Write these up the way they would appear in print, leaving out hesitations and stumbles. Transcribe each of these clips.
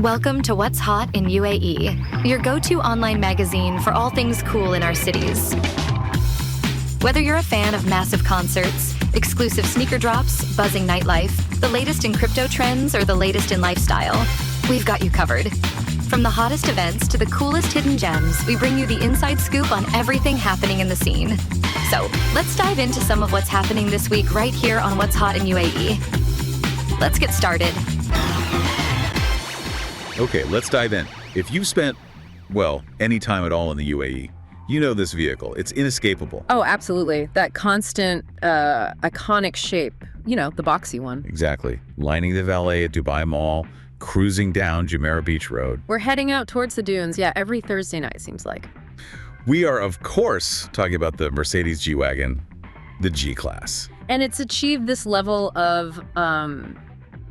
Welcome to What's Hot in UAE, your go-to online magazine for all things cool in our cities. Whether you're a fan of massive concerts, exclusive sneaker drops, buzzing nightlife, the latest in crypto trends, or the latest in lifestyle, we've got you covered. From the hottest events to the coolest hidden gems, we bring you the inside scoop on everything happening in the scene. So, let's dive into some of what's happening this week right here on What's Hot in UAE. Let's get started. Okay, let's dive in. If you've spent, well, any time at all in the UAE, you know this vehicle. It's inescapable. Oh, absolutely. That constant, iconic shape. You know, the boxy one. Exactly. Lining the valet at Dubai Mall, cruising down Jumeirah Beach Road. We're heading out towards the dunes, yeah, every Thursday night, seems like. We are, of course, talking about the Mercedes G-Wagon, the G-Class. And it's achieved this level of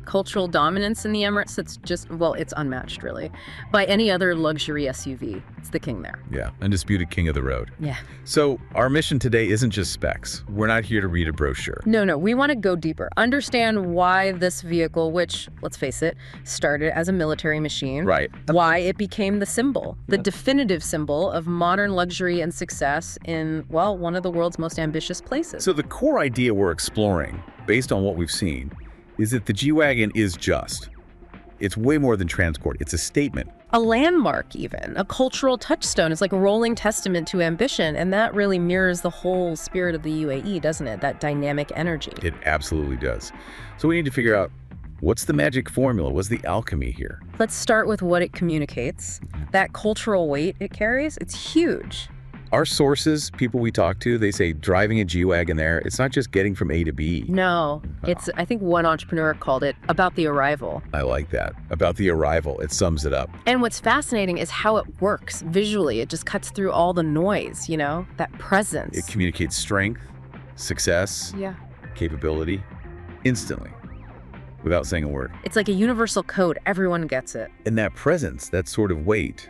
cultural dominance in the Emirates that's just, well, it's unmatched, really, by any other luxury SUV. It's the king there. Yeah, undisputed king of the road. Yeah. So our mission today isn't just specs. We're not here to read a brochure. No, we want to go deeper. Understand why this vehicle, which, let's face it, started as a military machine. Right. Why it became the symbol, the definitive symbol of modern luxury and success in, well, one of the world's most ambitious places. So the core idea we're exploring, based on what we've seen, is that the G-Wagon is just. It's way more than transport. It's a statement. A landmark, even. A cultural touchstone. It's like a rolling testament to ambition, and that really mirrors the whole spirit of the UAE, doesn't it? That dynamic energy. It absolutely does. So we need to figure out, what's the magic formula? What's the alchemy here? Let's start with what it communicates. That cultural weight it carries, it's huge. Our sources, people we talk to, they say driving a G-Wagon there, it's not just getting from A to B. No, it's, I think one entrepreneur called it about the arrival. I like that. About the arrival, it sums it up. And what's fascinating is how it works visually. It just cuts through all the noise, you know, that presence. It communicates strength, success, Yeah. capability, instantly, without saying a word. It's like a universal code. Everyone gets it. And that presence, that sort of weight,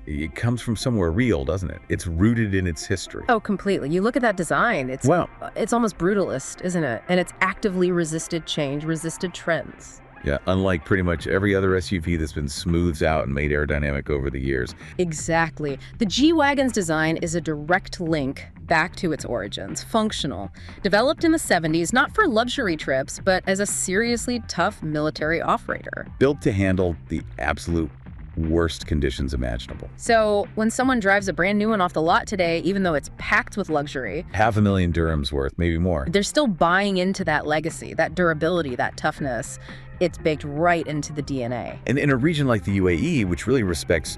it comes from somewhere real, doesn't it? It's rooted in its history. Oh, completely. You look at that design, it's almost brutalist, isn't it? And it's actively resisted change, resisted trends. Yeah, unlike pretty much every other SUV that's been smoothed out and made aerodynamic over the years. Exactly. The G-Wagon's design is a direct link back to its origins, functional. Developed in the 70s, not for luxury trips, but as a seriously tough military off-roader. Built to handle the absolute worst conditions imaginable. So when someone drives a brand new one off the lot today, even though it's packed with luxury, 500,000 dirhams worth, maybe more. they're still buying into that legacy, that durability, that toughness. It's baked right into the DNA. And in a region like the UAE, which really respects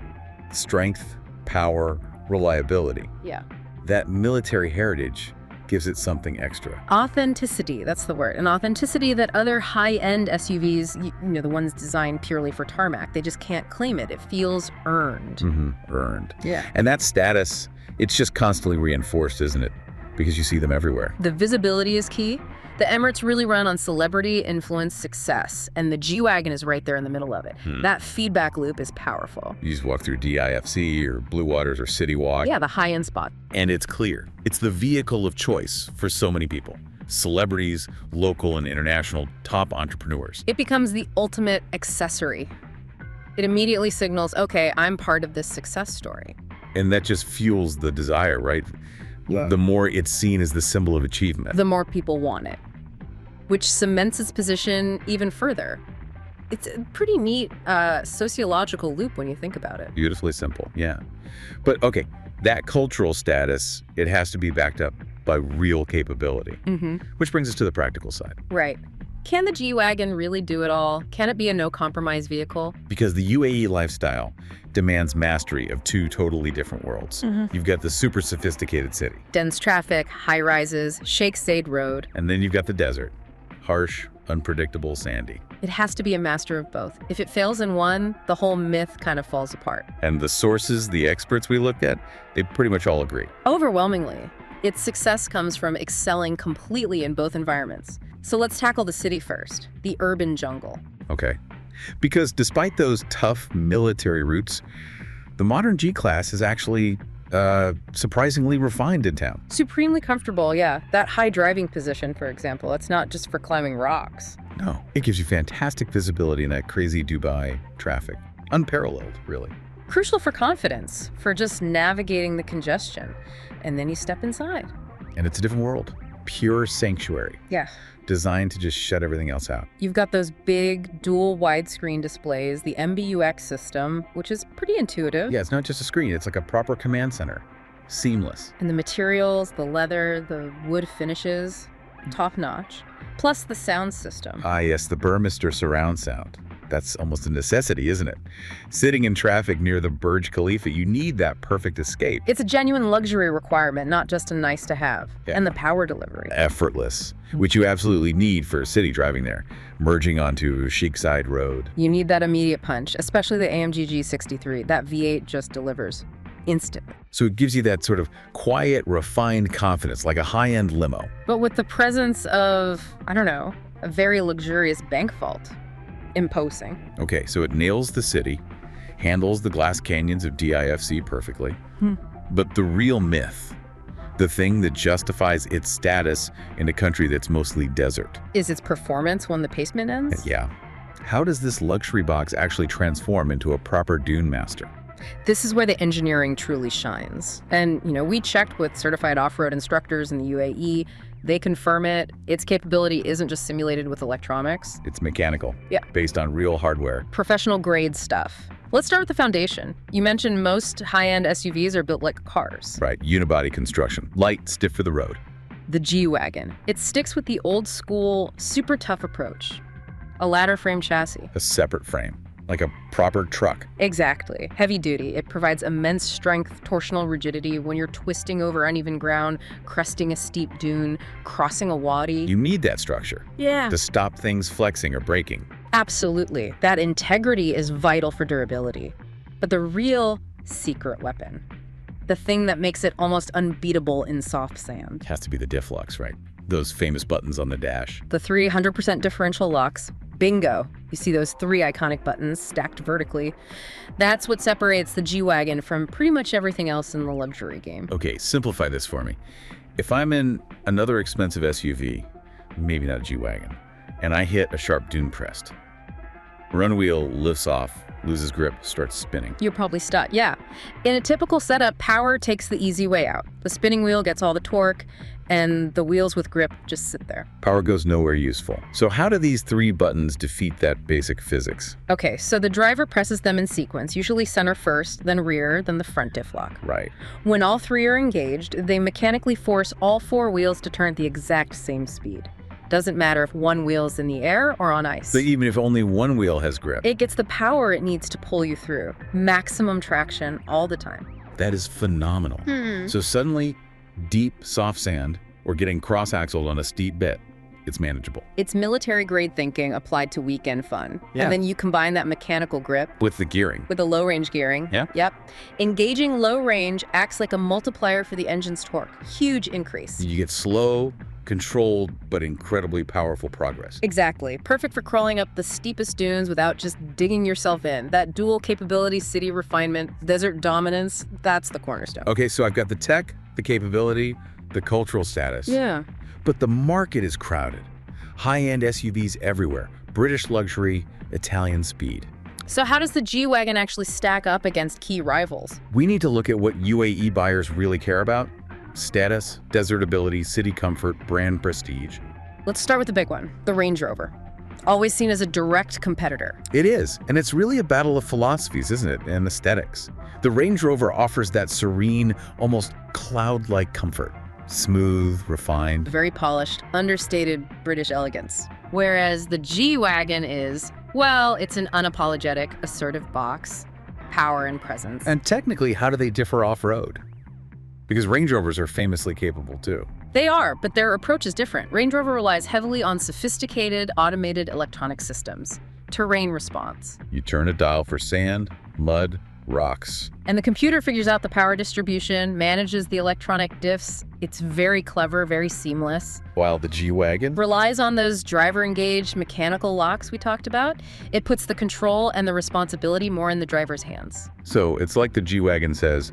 strength, power, reliability, Yeah. that military heritage gives it something extra. Authenticity, that's the word. An authenticity that other high-end SUVs, you know, the ones designed purely for tarmac, they just can't claim it. It feels earned. Earned. Yeah. And that status, it's just constantly reinforced, isn't it? Because you see them everywhere. The visibility is key. The Emirates really run on celebrity, influence, success, and the G-Wagon is right there in the middle of it. That feedback loop is powerful. You just walk through DIFC or Blue Waters or City Walk. Yeah, the high-end spot. And it's clear. It's the vehicle of choice for so many people. Celebrities, local and international top entrepreneurs. It becomes the ultimate accessory. It immediately signals, okay, I'm part of this success story. And that just fuels the desire, right? Yeah. The more it's seen as the symbol of achievement. The more people want it, which cements its position even further. It's a pretty neat sociological loop when you think about it. Beautifully simple, yeah. But okay, that cultural status, it has to be backed up by real capability, which brings us to the practical side. Right. Can the G-Wagon really do it all? Can it be a no-compromise vehicle? Because the UAE lifestyle demands mastery of two totally different worlds. You've got the super sophisticated city. Dense traffic, high-rises, Sheikh road. And then you've got the desert. Harsh, unpredictable, sandy. It has to be a master of both. If it fails in one, the whole myth kind of falls apart. And the sources, the experts we looked at, they pretty much all agree. Overwhelmingly, its success comes from excelling completely in both environments. So let's tackle the city first, the urban jungle. Okay. Because despite those tough military roots, the modern G-Class is actually surprisingly refined in town. Supremely comfortable, yeah. That high driving position, for example, it's not just for climbing rocks. No. It gives you fantastic visibility in that crazy Dubai traffic. Unparalleled, really. Crucial for confidence, for just navigating the congestion. And then you step inside. And it's a different world. Pure sanctuary. Yeah. Designed to just shut everything else out. You've got those big dual widescreen displays, the MBUX system, which is pretty intuitive. Yeah, it's not just a screen. It's like a proper command center. Seamless. And the materials, the leather, the wood finishes, top notch. Plus the sound system. Ah, yes, the Burmester surround sound. That's almost a necessity, isn't it? Sitting in traffic near the Burj Khalifa, you need that perfect escape. It's a genuine luxury requirement, not just a nice to have. Yeah. And the power delivery. Effortless, which you absolutely need for city driving there, merging onto Chic Side Road. You need that immediate punch, especially the AMG G63. That V8 just delivers instantly. So it gives you that sort of quiet, refined confidence, like a high-end limo. But with the presence of, I don't know, a very luxurious bank vault. Imposing. Okay, so it nails the city, handles the glass canyons of DIFC perfectly. But the real myth, the thing that justifies its status in a country that's mostly desert. Is its performance when the pavement ends? Yeah. How does this luxury box actually transform into a proper dune master? This is where the engineering truly shines. And, we checked with certified off-road instructors in the UAE. They confirm it. Its capability isn't just simulated with electronics. It's mechanical. Yeah. Based on real hardware. Professional grade stuff. Let's start with the foundation. You mentioned most high-end SUVs are built like cars. Right, unibody construction. Light, stiff for the road. The G-Wagon. It sticks with the old school, super tough approach. A ladder frame chassis. A separate frame. Like a proper truck. Exactly. Heavy duty. It provides immense strength, torsional rigidity when you're twisting over uneven ground, cresting a steep dune, crossing a wadi. You need that structure. Yeah. To stop things flexing or breaking. Absolutely. That integrity is vital for durability. But the real secret weapon, the thing that makes it almost unbeatable in soft sand. Has to be the diff locks, right? Those famous buttons on the dash. The 300% differential locks. Bingo. You see those 3 iconic buttons stacked vertically. That's what separates the G-Wagon from pretty much everything else in the luxury game. Okay, simplify this for me. If I'm in another expensive SUV, maybe not a G-Wagon, and I hit a sharp dune crest, run wheel lifts off, loses grip, starts spinning. You'll probably stop. Yeah. In a typical setup, power takes the easy way out. The spinning wheel gets all the torque, and the wheels with grip just sit there. Power goes nowhere useful. So how do these 3 buttons defeat that basic physics? Okay, so the driver presses them in sequence, usually center first, then rear, then the front diff lock. Right. When all 3 are engaged, they mechanically force all 4 wheels to turn at the exact same speed. Doesn't matter if one wheel's in the air or on ice. So even if only one wheel has grip. It gets the power it needs to pull you through. Maximum traction all the time. That is phenomenal. So suddenly, deep, soft sand, or getting cross-axled on a steep bit, it's manageable. It's military-grade thinking applied to weekend fun. Yeah. And then you combine that mechanical grip With the gearing. with the low-range gearing. Yeah. Yep. Engaging low range acts like a multiplier for the engine's torque. Huge increase. You get slow, controlled, but incredibly powerful progress. Exactly. Perfect for crawling up the steepest dunes without just digging yourself in. That dual capability, city refinement, desert dominance, that's the cornerstone. Okay, so I've got the tech, the capability, the cultural status. Yeah. But the market is crowded. High-end SUVs everywhere. British luxury, Italian speed. So how does the G-Wagon actually stack up against key rivals? We need to look at what UAE buyers really care about. Status, desirability, city comfort, brand prestige. Let's start with the big one, the Range Rover. Always seen as a direct competitor. It is, and it's really a battle of philosophies, isn't it, and aesthetics. The Range Rover offers that serene, almost cloud-like comfort. Smooth, refined. Very polished, understated British elegance. Whereas the G-Wagon is, well, it's an unapologetic, assertive box, power and presence. And technically, how do they differ off-road? Because Range Rovers are famously capable too. They are, but their approach is different. Range Rover relies heavily on sophisticated, automated electronic systems. Terrain response. You turn a dial for sand, mud, rocks. And the computer figures out the power distribution, manages the electronic diffs. It's very clever, very seamless. While the G-Wagon? Relies on those driver-engaged mechanical locks we talked about. It puts the control and the responsibility more in the driver's hands. So it's like the G-Wagon says,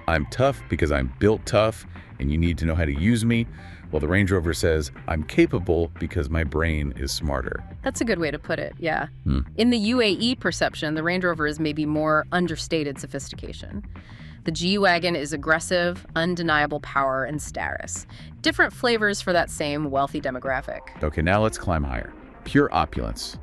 I'm tough because I'm built tough, and you need to know how to use me. Well, the Range Rover says, I'm capable because my brain is smarter. That's a good way to put it, yeah. In the UAE perception, the Range Rover is maybe more understated sophistication. The G-Wagon is aggressive, undeniable power and status. Different flavors for that same wealthy demographic. Okay, now let's climb higher. Pure opulence.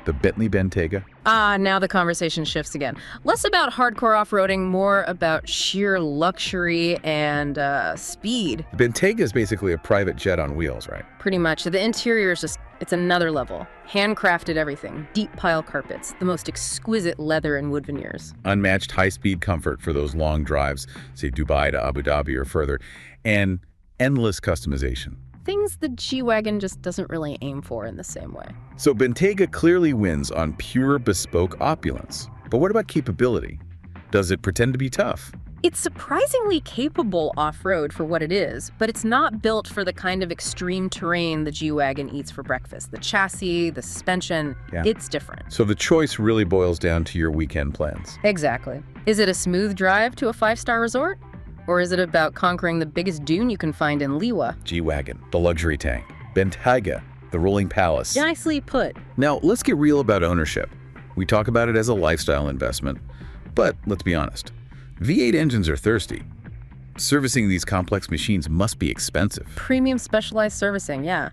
The Bentley Bentayga. Now the conversation shifts again. Less about hardcore off-roading, more about sheer luxury and speed. The Bentayga is basically a private jet on wheels, right? Pretty much. The interior is just, it's another level. Handcrafted everything. Deep pile carpets. The most exquisite leather and wood veneers. Unmatched high-speed comfort for those long drives, say Dubai to Abu Dhabi or further. And endless customization. Things the G-Wagon just doesn't really aim for in the same way. So Bentayga clearly wins on pure bespoke opulence. But what about capability? Does it pretend to be tough? It's surprisingly capable off-road for what it is, but it's not built for the kind of extreme terrain the G-Wagon eats for breakfast. The chassis, the suspension, it's different. So the choice really boils down to your weekend plans. Exactly. Is it a smooth drive to a 5-star resort? Or is it about conquering the biggest dune you can find in Liwa? G-Wagon, the luxury tank. Bentayga, the rolling palace. Nicely put. Now, let's get real about ownership. We talk about it as a lifestyle investment, but let's be honest. V8 engines are thirsty. Servicing these complex machines must be expensive. Premium specialized servicing, yeah.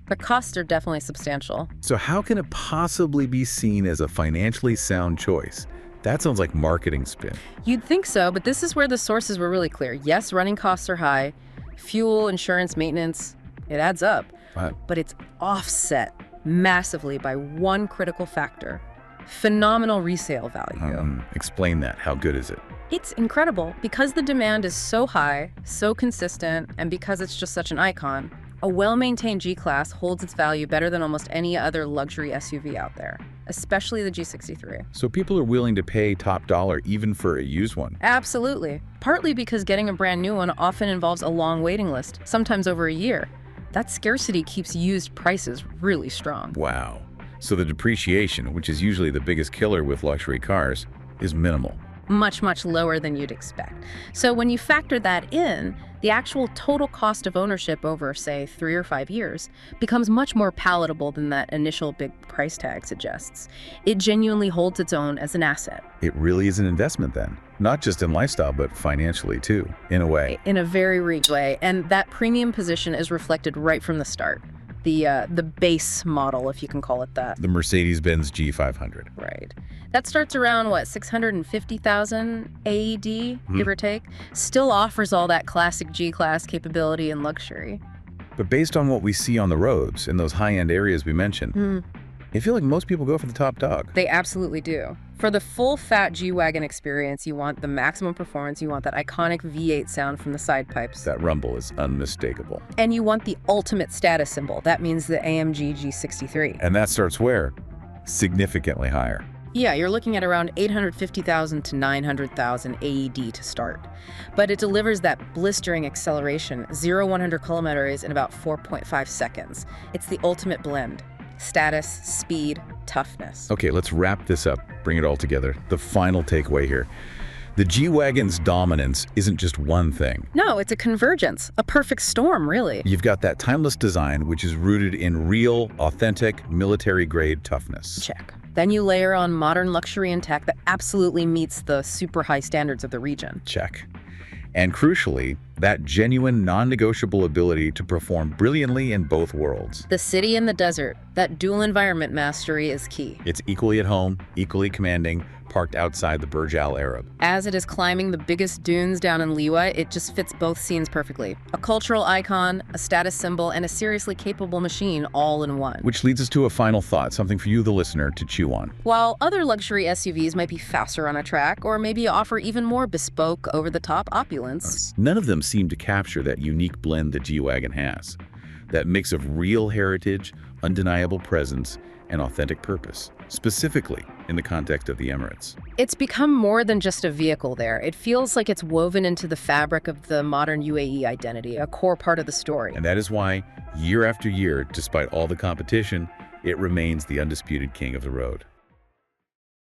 The costs are definitely substantial. So how can it possibly be seen as a financially sound choice? That sounds like marketing spin. You'd think so, but this is where the sources were really clear. Yes, running costs are high. Fuel, insurance, maintenance, it adds up. Wow. But it's offset massively by one critical factor: phenomenal resale value. Explain that. How good is it? It's incredible. Because the demand is so high, so consistent, and because it's just such an icon, a well-maintained G-Class holds its value better than almost any other luxury SUV out there, especially the G63. So people are willing to pay top dollar even for a used one? Absolutely. Partly because getting a brand new one often involves a long waiting list, sometimes over a year. That scarcity keeps used prices really strong. Wow. So the depreciation, which is usually the biggest killer with luxury cars, is minimal. Much, much lower than you'd expect. So when you factor that in, the actual total cost of ownership over, say, 3 or 5 years becomes much more palatable than that initial big price tag suggests. It genuinely holds its own as an asset. It really is an investment then, not just in lifestyle, but financially too, in a way. In a very real way, and that premium position is reflected right from the start. The base model, if you can call it that. The Mercedes-Benz G500. Right. That starts around, what, 650,000 AED, give or take? Still offers all that classic G-Class capability and luxury. But based on what we see on the roads in those high-end areas we mentioned, I feel like most people go for the top dog. They absolutely do. For the full fat G-Wagon experience, you want the maximum performance, you want that iconic V8 sound from the side pipes. That rumble is unmistakable. And you want the ultimate status symbol. That means the AMG G63. And that starts where? Significantly higher. Yeah, you're looking at around 850,000 to 900,000 AED to start. But it delivers that blistering acceleration, 0-100 kilometers in about 4.5 seconds. It's the ultimate blend. Status, speed, toughness. Okay, let's wrap this up, bring it all together. The final takeaway here. The G-Wagon's dominance isn't just one thing. No, it's a convergence, a perfect storm, really. You've got that timeless design, which is rooted in real, authentic, military-grade toughness. Check. Then you layer on modern luxury and tech that absolutely meets the super high standards of the region. Check. And crucially, that genuine, non-negotiable ability to perform brilliantly in both worlds. The city and the desert, that dual environment mastery is key. It's equally at home, equally commanding, parked outside the Burj Al Arab. As it is climbing the biggest dunes down in Liwa, it just fits both scenes perfectly. A cultural icon, a status symbol, and a seriously capable machine all in one. Which leads us to a final thought, something for you, the listener, to chew on. While other luxury SUVs might be faster on a track, or maybe offer even more bespoke, over-the-top opulence, none of them seem to capture that unique blend the G-Wagon has. That mix of real heritage, undeniable presence, and authentic purpose, specifically in the context of the Emirates. It's become more than just a vehicle there. It feels like it's woven into the fabric of the modern UAE identity, a core part of the story. And that is why, year after year, despite all the competition, it remains the undisputed king of the road.